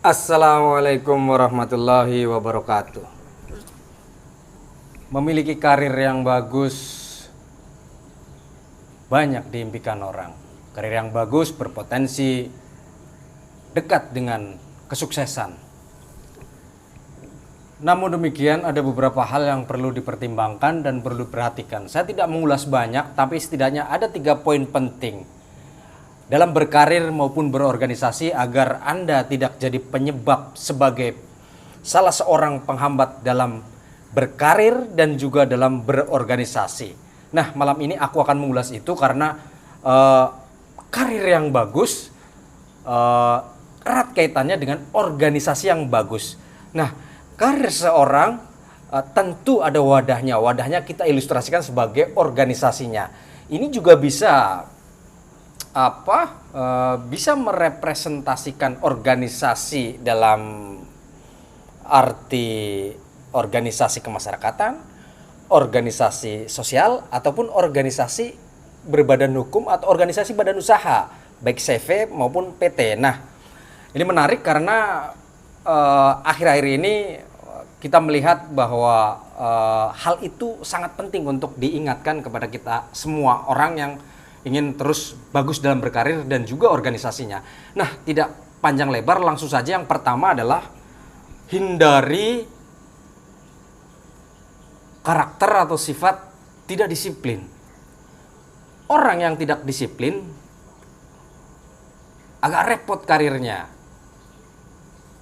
Assalamualaikum warahmatullahi wabarakatuh. Memiliki karir yang bagus banyak diimpikan orang. Karir yang bagus berpotensi dekat dengan kesuksesan. Namun demikian ada beberapa hal yang perlu dipertimbangkan dan perlu diperhatikan. Saya tidak mengulas banyak, tapi setidaknya ada 3 poin penting dalam berkarir maupun berorganisasi agar Anda tidak jadi penyebab sebagai salah seorang penghambat dalam berkarir dan juga dalam berorganisasi. Nah, malam ini aku akan mengulas itu karena karir yang bagus erat kaitannya dengan organisasi yang bagus. Nah, karir seorang tentu ada wadahnya. Wadahnya kita ilustrasikan sebagai organisasinya. Ini juga bisa bisa merepresentasikan organisasi dalam arti organisasi kemasyarakatan, organisasi sosial, ataupun organisasi berbadan hukum atau organisasi badan usaha, baik CV maupun PT. Nah, ini menarik karena akhir-akhir ini kita melihat bahwa hal itu sangat penting untuk diingatkan kepada kita semua orang yang ingin terus bagus dalam berkarir dan juga organisasinya. Nah, tidak panjang lebar, langsung saja yang pertama adalah hindari karakter atau sifat tidak disiplin. Orang yang tidak disiplin agak repot karirnya.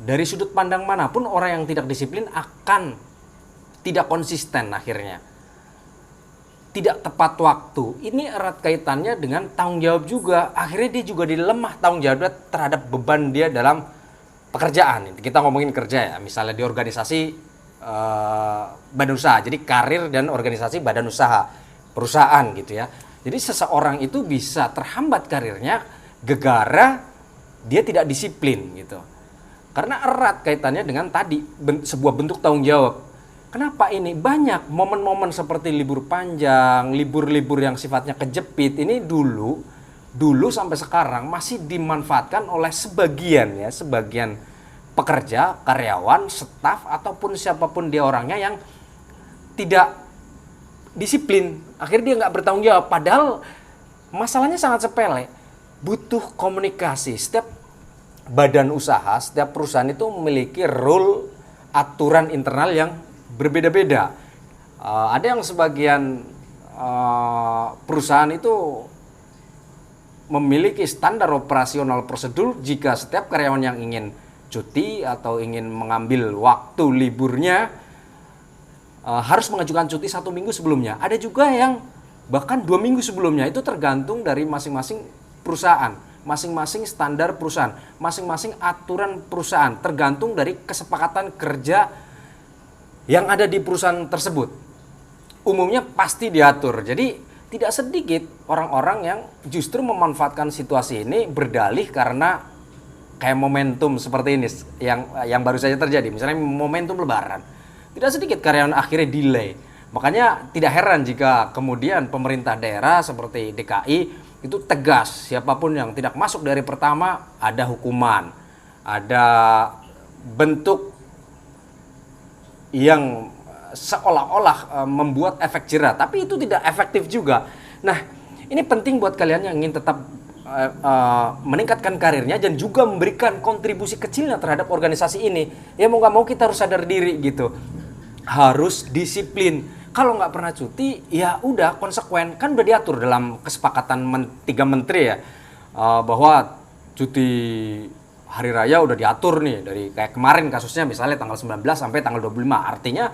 Dari sudut pandang manapun orang yang tidak disiplin akan tidak konsisten akhirnya. Tidak tepat waktu. Ini erat kaitannya dengan tanggung jawab juga. Akhirnya dia juga dilemah tanggung jawabnya terhadap beban dia dalam pekerjaan. Kita ngomongin kerja ya, misalnya di organisasi badan usaha. Jadi karir dan organisasi badan usaha, perusahaan gitu ya. Jadi seseorang itu bisa terhambat karirnya gara-gara dia tidak disiplin gitu. Karena erat kaitannya dengan tadi sebuah bentuk tanggung jawab. Kenapa ini? Banyak momen-momen seperti libur panjang, libur-libur yang sifatnya kejepit ini dulu sampai sekarang masih dimanfaatkan oleh sebagian pekerja, karyawan, staf ataupun siapapun dia orangnya yang tidak disiplin. Akhirnya dia nggak bertanggung jawab. Padahal masalahnya sangat sepele. Butuh komunikasi. Setiap badan usaha, setiap perusahaan itu memiliki rule aturan internal yang berbeda-beda. Ada yang sebagian perusahaan itu memiliki standar operasional prosedur jika setiap karyawan yang ingin cuti atau ingin mengambil waktu liburnya harus mengajukan cuti 1 minggu sebelumnya. Ada juga yang bahkan 2 minggu sebelumnya. Itu tergantung dari masing-masing perusahaan, masing-masing standar perusahaan, masing-masing aturan perusahaan, tergantung dari kesepakatan kerja yang ada di perusahaan tersebut. Umumnya pasti diatur. Jadi tidak sedikit orang-orang yang justru memanfaatkan situasi ini berdalih karena kayak momentum seperti ini yang baru saja terjadi. Misalnya momentum lebaran. Tidak sedikit karyawan akhirnya delay. Makanya tidak heran jika kemudian pemerintah daerah seperti DKI itu tegas, siapapun yang tidak masuk dari pertama ada hukuman, ada bentuk yang seolah-olah membuat efek jera, tapi itu tidak efektif juga. Nah, ini penting buat kalian yang ingin tetap meningkatkan karirnya dan juga memberikan kontribusi kecilnya terhadap organisasi ini. Ya mau nggak mau kita harus sadar diri gitu, harus disiplin. Kalau nggak pernah cuti, ya udah konsekuen. Kan udah diatur dalam kesepakatan 3 menteri ya, bahwa cuti hari raya udah diatur nih dari kayak kemarin kasusnya misalnya tanggal 19 sampai tanggal 25. Artinya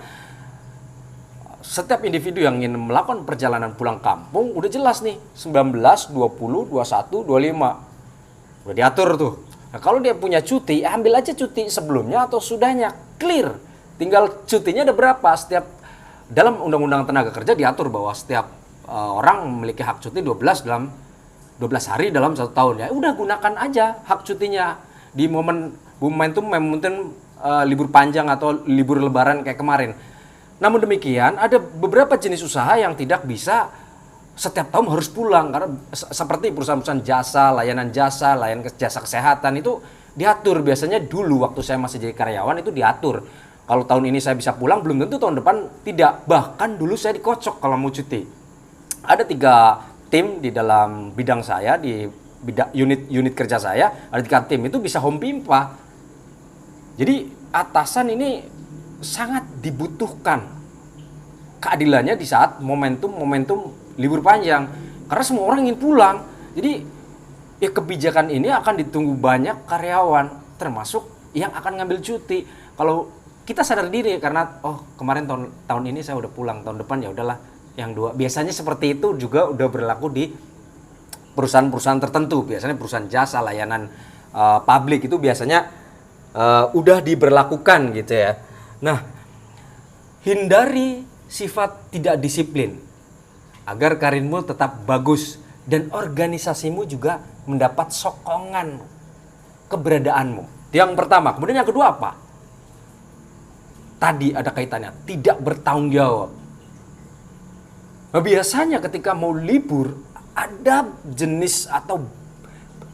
setiap individu yang ingin melakukan perjalanan pulang kampung udah jelas nih 19, 20, 21, 25. Udah diatur tuh. Nah, kalau dia punya cuti, ambil aja cuti sebelumnya atau sudahnya, clear. Tinggal cutinya ada berapa. Setiap dalam Undang-Undang Tenaga Kerja diatur bahwa setiap orang memiliki hak cuti 12 hari dalam 1 tahun ya. Udah gunakan aja hak cutinya di momentum libur panjang atau libur lebaran kayak kemarin. Namun demikian, ada beberapa jenis usaha yang tidak bisa setiap tahun harus pulang, karena seperti perusahaan-perusahaan jasa, layanan jasa kesehatan itu Diatur, biasanya dulu waktu saya masih jadi karyawan itu diatur. Kalau tahun ini saya bisa pulang, belum tentu tahun depan tidak. Bahkan dulu saya dikocok kalau mau cuti. Ada 3 tim di dalam bidang saya, di unit kerja saya, ada 3 tim itu bisa home pimpa. Jadi atasan ini sangat dibutuhkan keadilannya di saat momentum libur panjang. Karena semua orang ingin pulang. Jadi ya kebijakan ini akan ditunggu banyak karyawan, termasuk yang akan ngambil cuti. Kalau kita sadar diri karena kemarin tahun ini saya udah pulang, tahun depan ya udahlah yang 2. Biasanya seperti itu juga udah berlaku di perusahaan-perusahaan tertentu. Biasanya perusahaan jasa layanan publik itu biasanya udah diberlakukan gitu ya. Nah, hindari sifat tidak disiplin agar karirmu tetap bagus dan organisasimu juga mendapat sokongan keberadaanmu. Yang pertama, kemudian yang kedua apa? Tadi ada kaitannya, tidak bertanggung jawab. Nah, biasanya ketika mau libur, ada jenis atau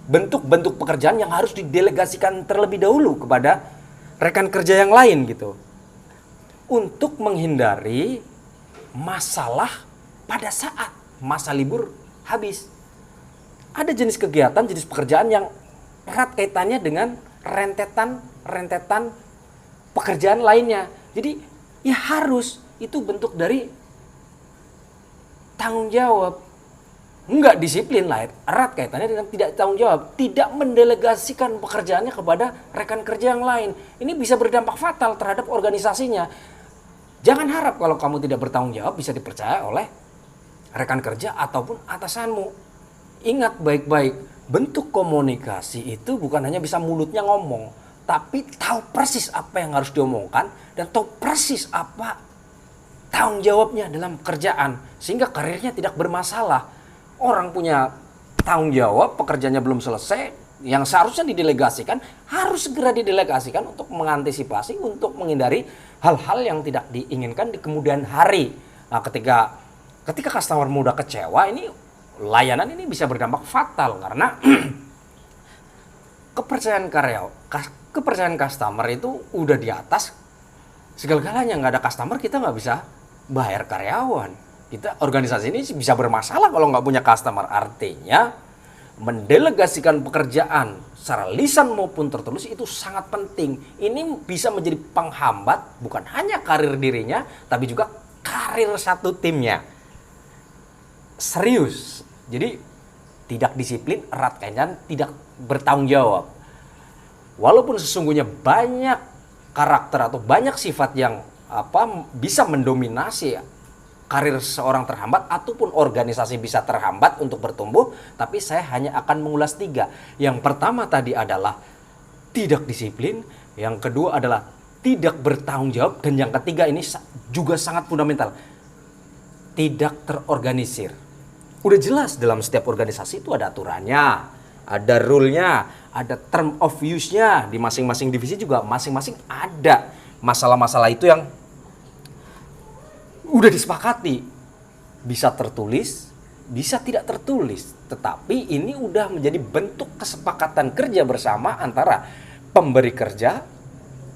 bentuk-bentuk pekerjaan yang harus didelegasikan terlebih dahulu kepada rekan kerja yang lain gitu. Untuk menghindari masalah pada saat masa libur habis. Ada jenis kegiatan, jenis pekerjaan yang erat kaitannya dengan rentetan pekerjaan lainnya. Jadi ya harus itu bentuk dari tanggung jawab. Enggak disiplin lah, erat kaitannya dengan tidak tanggung jawab, tidak mendelegasikan pekerjaannya kepada rekan kerja yang lain. Ini bisa berdampak fatal terhadap organisasinya. Jangan harap kalau kamu tidak bertanggung jawab bisa dipercaya oleh rekan kerja ataupun atasanmu. Ingat baik-baik, bentuk komunikasi itu bukan hanya bisa mulutnya ngomong, tapi tahu persis apa yang harus diomongkan dan tahu persis apa tanggung jawabnya dalam pekerjaan sehingga karirnya tidak bermasalah. Orang punya tanggung jawab, pekerjaannya belum selesai, yang seharusnya didelegasikan harus segera didelegasikan untuk mengantisipasi, untuk menghindari hal-hal yang tidak diinginkan di kemudian hari. Nah, ketika customer mudah kecewa, ini layanan ini bisa berdampak fatal karena kepercayaan customer itu udah di atas segala-galanya. Nggak ada customer, kita nggak bisa bayar karyawan. Organisasi ini bisa bermasalah kalau nggak punya customer. Artinya mendelegasikan pekerjaan secara lisan maupun tertulis itu sangat penting. Ini bisa menjadi penghambat bukan hanya karir dirinya, tapi juga karir satu timnya. Serius. Jadi tidak disiplin, erat kaitan, tidak bertanggung jawab. Walaupun sesungguhnya banyak karakter atau banyak sifat yang bisa mendominasi karir seorang terhambat ataupun organisasi bisa terhambat untuk bertumbuh, tapi saya hanya akan mengulas 3. Yang pertama tadi adalah tidak disiplin, yang kedua adalah tidak bertanggung jawab, dan yang ketiga ini juga sangat fundamental, tidak terorganisir. Udah jelas dalam setiap organisasi itu ada aturannya, ada rule-nya, ada term of use-nya. Di masing-masing divisi juga masing-masing ada masalah-masalah itu yang udah disepakati. Bisa tertulis, bisa tidak tertulis. Tetapi ini udah menjadi bentuk kesepakatan kerja bersama antara pemberi kerja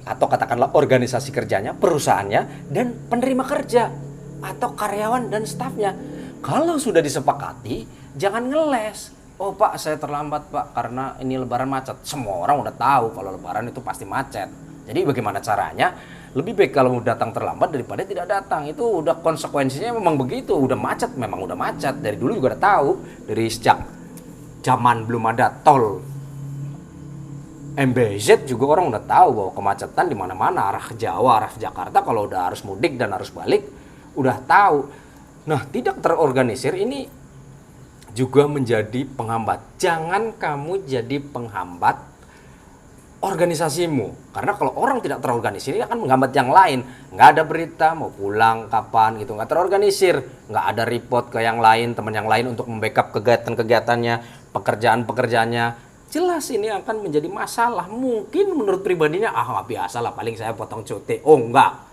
atau katakanlah organisasi kerjanya, perusahaannya, dan penerima kerja atau karyawan dan stafnya. Kalau sudah disepakati, jangan ngeles. Oh Pak, saya terlambat Pak karena ini lebaran macet. Semua orang udah tahu kalau lebaran itu pasti macet. Jadi bagaimana caranya? Lebih baik kalau datang terlambat daripada tidak datang. Itu udah konsekuensinya memang begitu. Udah macet, memang udah macet. Dari dulu juga udah tahu. Dari sejak zaman belum ada tol MBZ juga orang udah tahu bahwa kemacetan di mana-mana, arah Jawa, arah Jakarta kalau udah harus mudik dan harus balik udah tahu. Nah, tidak terorganisir ini juga menjadi penghambat. Jangan kamu jadi penghambat organisasimu. Karena kalau orang tidak terorganisir ini akan menghambat yang lain. Nggak ada berita, mau pulang kapan gitu. Nggak terorganisir. Nggak ada report ke yang lain, teman yang lain untuk membackup kegiatan-kegiatannya, pekerjaan-pekerjaannya. Jelas ini akan menjadi masalah. Mungkin menurut pribadinya, nggak biasa lah, paling saya potong cuti. Oh enggak.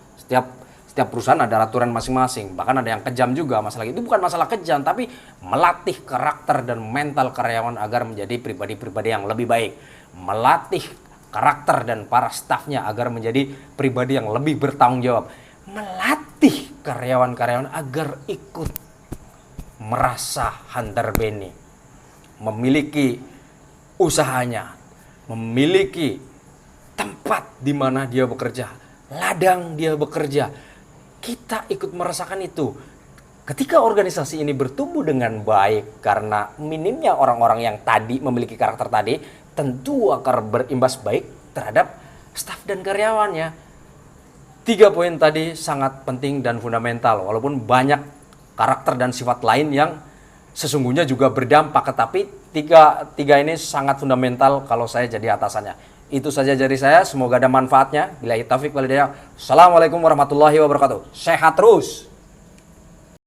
Setiap perusahaan ada aturan masing-masing. Bahkan ada yang kejam juga masalah itu. Bukan masalah kejam, tapi melatih karakter dan mental karyawan agar menjadi pribadi-pribadi yang lebih baik. Melatih karakter dan para stafnya agar menjadi pribadi yang lebih bertanggung jawab. Melatih karyawan-karyawan agar ikut merasa handarbeni, memiliki usahanya, memiliki tempat di mana dia bekerja, ladang dia bekerja. Kita ikut merasakan itu. Ketika organisasi ini bertumbuh dengan baik karena minimnya orang-orang yang tadi memiliki karakter tadi, tentu akan berimbas baik terhadap staf dan karyawannya. 3 poin tadi sangat penting dan fundamental, walaupun banyak karakter dan sifat lain yang sesungguhnya juga berdampak, tetapi tiga ini sangat fundamental kalau saya jadi atasannya. Itu saja dari saya, semoga ada manfaatnya. Billahi taufik wal hidayah. Assalamualaikum warahmatullahi wabarakatuh. Sehat terus.